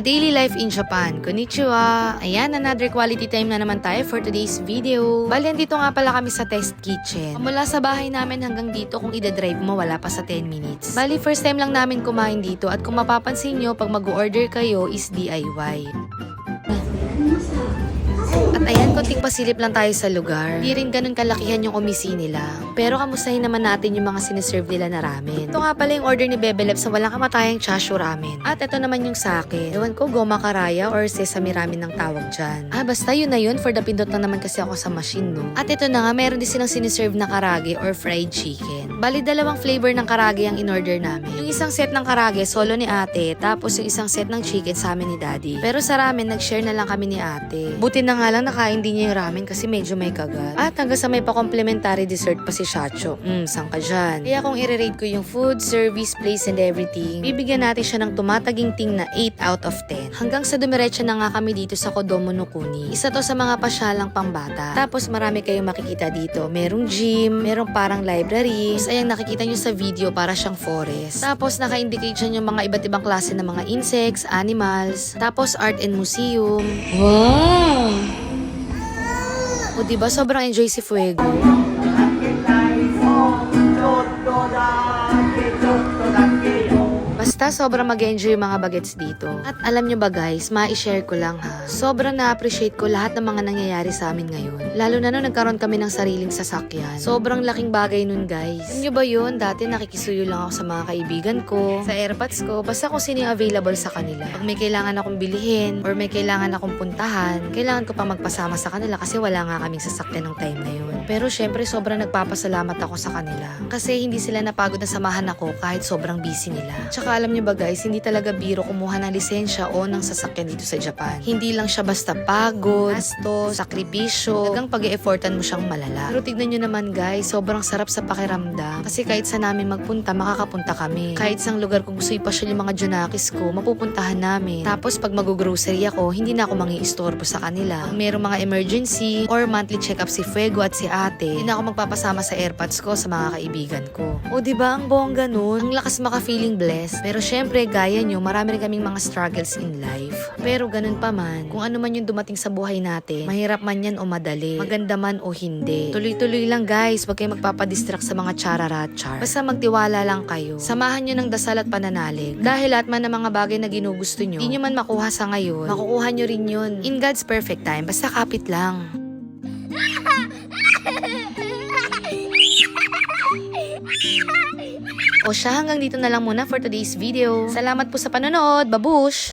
A Daily Life in Japan. Konnichiwa! Ayan, another quality time na naman tayo for today's video. Bali, dito nga pala kami sa test kitchen. Mula sa bahay namin hanggang dito, kung ida-drive mo, wala pa sa 10 minutes. Bali, first time lang namin kumain dito at kung mapapansin nyo, pag mag-order kayo is DIY. At ayan, konting pasilip lang tayo sa lugar. Di rin ganun kalakihan yung omisi nila. Pero kamustahin naman natin yung mga siniserve nila na ramen. Ito nga pala yung order ni Bebe Lep sa walang kamatayang chashu ramen. At ito naman yung sa akin. Ewan ko, goma karaya or sesame ramen ng tawag dyan. Basta yun na yun. For the pindot lang naman kasi ako sa machine, no? At ito na nga, meron din silang siniserve na karage or fried chicken. Bali, dalawang flavor ng karage ang in-order namin. Yung isang set ng karage, solo ni ate. Tapos yung isang set ng chicken sa amin ni daddy. Pero sa ramen, nag-share na lang kami ni ate. Buti na nga lang nakain din niya yung ramen kasi medyo may kagat. At hanggang sa may pa-complimentary dessert pa si Shacho. Saan ka dyan? Kaya kung i-rate ko yung food, service, place, and everything, bibigyan natin siya ng tumataginting na 8 out of 10. Hanggang sa dumiretso na nga kami dito sa Kodomo no Kuni. Isa to sa mga pasyalang pambata. Tapos marami kayong makikita dito. Merong gym, merong parang library. Tapos ayang nakikita nyo sa video para siyang forest. Tapos naka-indicate siya yung mga iba't ibang klase ng mga insects, animals. Tapos art and museum. Wow! O diba, sobrang enjoy si Fuego. Basta sobrang mag-enjoy yung mga bagets dito. At alam nyo ba guys, ma-share ko lang ha. Sobrang na-appreciate ko lahat ng mga nangyayari sa amin ngayon. Lalo na nung nagkaroon kami ng sariling sasakyan. Sobrang laking bagay nun guys. Alam nyo ba yun? Dati nakikisuyo lang ako sa mga kaibigan ko, sa airpods ko, basta kung sino yung available sa kanila. Pag may kailangan akong bilhin, or may kailangan akong puntahan, kailangan ko pa magpasama sa kanila kasi wala nga kaming sasakyan ng time na yun. Pero syempre sobrang nagpapasalamat ako sa kanila. Kasi hindi sila napagod na samahan ako kahit sobrang busy nila. Tsaka alam nyo ba guys, hindi talaga biro kumuha ng lisensya o ng sasakyan dito sa Japan. Hindi lang siya basta pagod, gastos, sakripisyo, hanggang pag-e-effortan mo siyang malala. Pero tignan nyo naman guys, sobrang sarap sa pakiramdam. Kasi kahit sa namin magpunta, makakapunta kami. Kahit sang lugar kung gusto ipasyal yung mga junakis ko, mapupuntahan namin. Tapos pag mag-grocery ako, hindi na ako mangi-istorbo sa kanila. Pag merong mga emergency or monthly check-up si Fuego at si ate, hindi na ako magpapasama sa airpods ko sa mga kaibigan ko. O diba, ang bongga nun? Ang lakas maka-feeling blessed. Pero syempre, gaya nyo, marami rin kaming mga struggles in life. Pero ganun pa man, kung ano man yung dumating sa buhay natin, mahirap man yan o madali, maganda man o hindi. Tuloy-tuloy lang guys, wag kayo magpapadistract sa mga chararachar. Basta magtiwala lang kayo. Samahan nyo ng dasal at pananalig. Dahil lahat man ng mga bagay na ginugusto nyo, di nyo man makuha sa ngayon, makukuha nyo rin yun. In God's perfect time, basta kapit lang. O siya, hanggang dito na lang muna for today's video. Salamat po sa panonood. Babush!